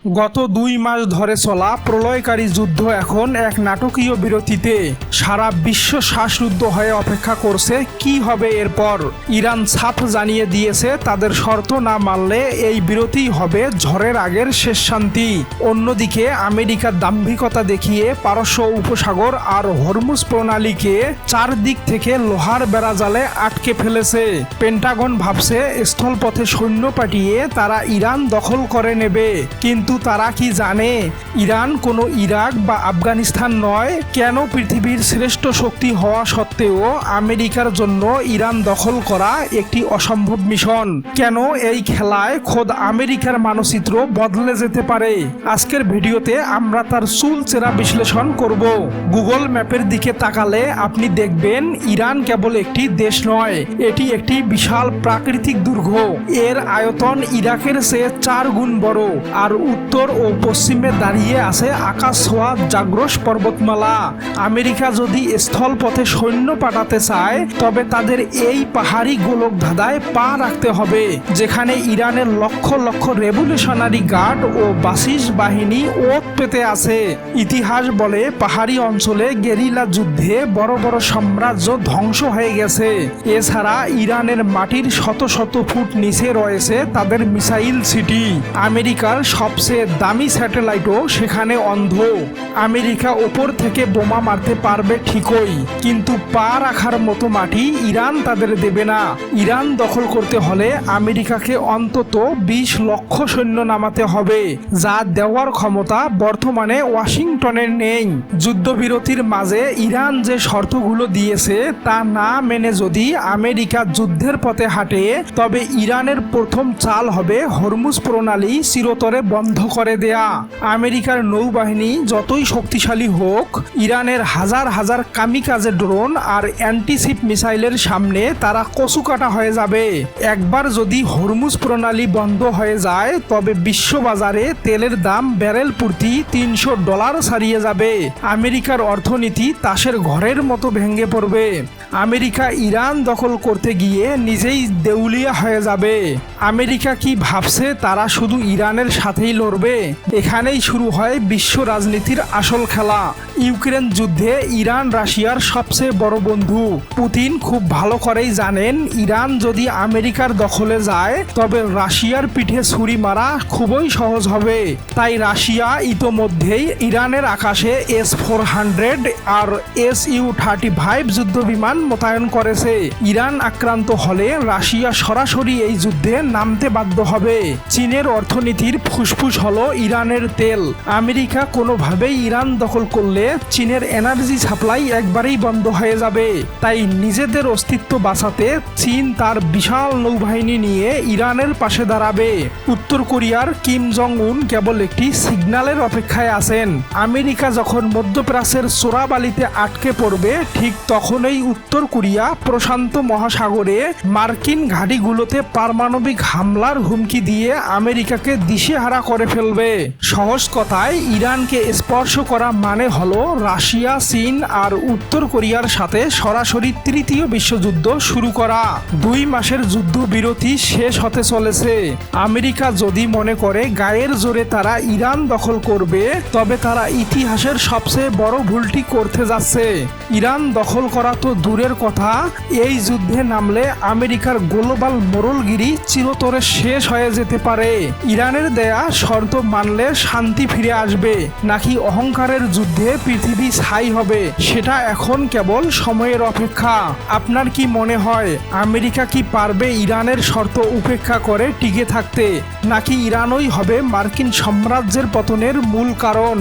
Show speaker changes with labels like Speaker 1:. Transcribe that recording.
Speaker 1: গত 2 মাস ধরে চলা প্রলয়কারী যুদ্ধ এখন এক নাটকীয় বিরতিতে। সারা বিশ্ব শ্বাসরুদ্ধ হয়ে অপেক্ষা করছে কি হবে এরপর। ইরান সাফ জানিয়ে দিয়েছে তাদের শর্ত না মানলে এই বিরতি হবে ঝড়ের আগের শেষ শান্তি। অন্যদিকে আমেরিকার দাম্ভিকতা দেখিয়ে পারস্য উপসাগর আর হরমুজ প্রণালীকে চারদিক থেকে লোহার বেড়াজালে আটকে ফেলেছে। পেন্টাগন ভাবছে স্থলপথে সৈন্য পাঠিয়ে তারা ইরান দখল করে নেবে, কিন্তু তারা কি জানে ইরান কোনো ইরাক বা আফগানিস্তান নয়। কেন পৃথিবীর শ্রেষ্ঠ শক্তি হওয়া সত্ত্বেও আমেরিকার জন্য ইরান দখল করা একটি অসম্ভব মিশন? কেন এই খেলায় খোদ আমেরিকার মানচিত্র বদলে যেতে পারে? আজকের ভিডিওতে আমরা তার চুলচেরা বিশ্লেষণ করব। গুগল ম্যাপের দিকে তাকালে আপনি দেখবেন ইরান কেবল একটি দেশ নয়, এটি একটি বিশাল প্রাকৃতিক দুর্গ। এর আয়তন ইরাকের চেয়ে 4 গুণ বড়, আর উত্তর ও পশ্চিমে দাঁড়িয়ে আছে আকাশ ছোঁয়া জাগ্রস পর্বতমালা। আমেরিকা যদি স্থলপথে সৈন্য পাঠাতে চায় তবে তাদের এই পাহাড়ি গোলক ধাঁধায় পা রাখতে হবে, যেখানে ইরানের লক্ষ লক্ষ রেভলিউশনারি গার্ড ও বাসিস বাহিনী ওত পেতে আছে। ইতিহাস বলে পাহাড়ি অঞ্চলে গেরিলা যুদ্ধে বড় বড় সাম্রাজ্য ধ্বংস হয়ে গেছে। এছাড়া ইরানের মাটির শত শত ফুট নিচে রয়েছে তাদের মিসাইল সিটি। আমেরিকার সবচেয়ে দামি স্যাটেলাইটও সেখানে অন্ধ। আমেরিকা ওপর থেকে বোমা মারতে পারবে ঠিকই, কিন্তু পা রাখার মতো মাটি ইরান তাদের দেবে না। ইরান দখল করতে হলে আমেরিকাকে অন্তত 20 লক্ষ সৈন্য নামাতে হবে, যা দেওয়ার ক্ষমতা বর্তমানে ওয়াশিংটনের নেই। যুদ্ধবিরতির মাঝে ইরান যে শর্তগুলো দিয়েছে তা না মেনে যদি আমেরিকা যুদ্ধের পথে হাঁটে তবে ইরানের প্রথম চাল হবে হরমুজ প্রণালী চিরতরে বন্ধ করে দেয়া। আমেরিকার নৌবাহিনী যতই শক্তিশালী হোক, ইরানের হাজার হাজার কামিকাজে ড্রোন আর অ্যান্টিশিপ মিসাইলের সামনে তারা কচুকাটা হয়ে যাবে। একবার যদি হরমুজ প্রণালী বন্ধ হয়ে যায় তবে বিশ্ববাজারে তেলের দাম ব্যারেল প্রতি $300 ছাড়িয়ে যাবে। আমেরিকার অর্থনীতি তাসের ঘরের মতো ভেঙে পড়বে। আমেরিকা ইরান দখল করতে গিয়ে নিজেই দেউলিয়া হয়ে যাবে। আমেরিকা কি ভাবছে তারা শুধু ইরানের সাথেই লড়বে? এখানেই শুরু হয় বিশ্ব রাজনীতির আসল খেলা। ইউক্রেন যুদ্ধে ইরান রাশিয়ার সবচেয়ে বড় বন্ধু। পুতিন খুব ভালো করেই জানেন ইরান যদি আমেরিকার দখলে যায় তবে রাশিয়ার পিঠে ছুরি মারা খুবই সহজ হবে। তাই রাশিয়া ইতোমধ্যেই ইরানের আকাশে S-400 আর Su-35 যুদ্ধ বিমান মোতায়েন করেছে। ইরান আক্রান্ত হলে রাশিয়া সরাসরি এই যুদ্ধে নামতে বাধ্য হবে। চীনের অর্থনীতির ফুসফুস হলো ইরানের তেল। আমেরিকা কোনোভাবেই ইরান দখল করলে চীনের এনার্জি সাপ্লাই একবারেই বন্ধ হয়ে যাবে। তাই নিজেদের অস্তিত্ব বাঁচাতে চীন তার বিশাল নৌবাহিনী নিয়ে ইরানের পাশে দাঁড়াবে। উত্তর কোরিয়ার কিম জং উন কেবল একটি সিগন্যালের অপেক্ষায় আছেন। আমেরিকা যখন মধ্যপ্রাচ্যের চোরাবালিতে আটকে পড়বে ঠিক তখনই উত্তর কোরিয়া প্রশান্ত মহাসাগরে মার্কিন ঘাঁটিগুলোতে পারমাণবিক হামলার হুমকি দিয়ে আমেরিকাকে দিশেহারা করে ফেলবে। সহজ কথায় ইরানকে স্পর্শ করা মানে হলো রাশিয়া, চীন আর উত্তর কোরিয়ার সাথে সরাসরি তৃতীয় বিশ্বযুদ্ধ শুরু করা। 2 মাসের যুদ্ধবিরতি শেষ হতে চলেছে। আমেরিকা যদি মনে করে গায়ের জোরে তারা ইরান দখল করবে তবে তারা ইতিহাসের সবচেয়ে বড় ভুলটি করতে যাচ্ছে। ইরান দখল করা তো দূরের কথা, এই যুদ্ধে নামলে আমেরিকার গ্লোবাল মোড়লগিরি চিরতরে শেষ হয়ে যেতে পারে। ইরানের দেয়া শর্ত মানলে শান্তি ফিরে আসবে নাকি অহংকারের যুদ্ধে পৃথিবী ছাই হবে, সেটা এখন কেবল সময়ের অপেক্ষা। আপনার কি মনে হয় আমেরিকা কি পারবে ইরানের শর্ত উপেক্ষা করে টিকে থাকতে, নাকি ইরানই হবে মার্কিন সাম্রাজ্যের পতনের মূল কারণ?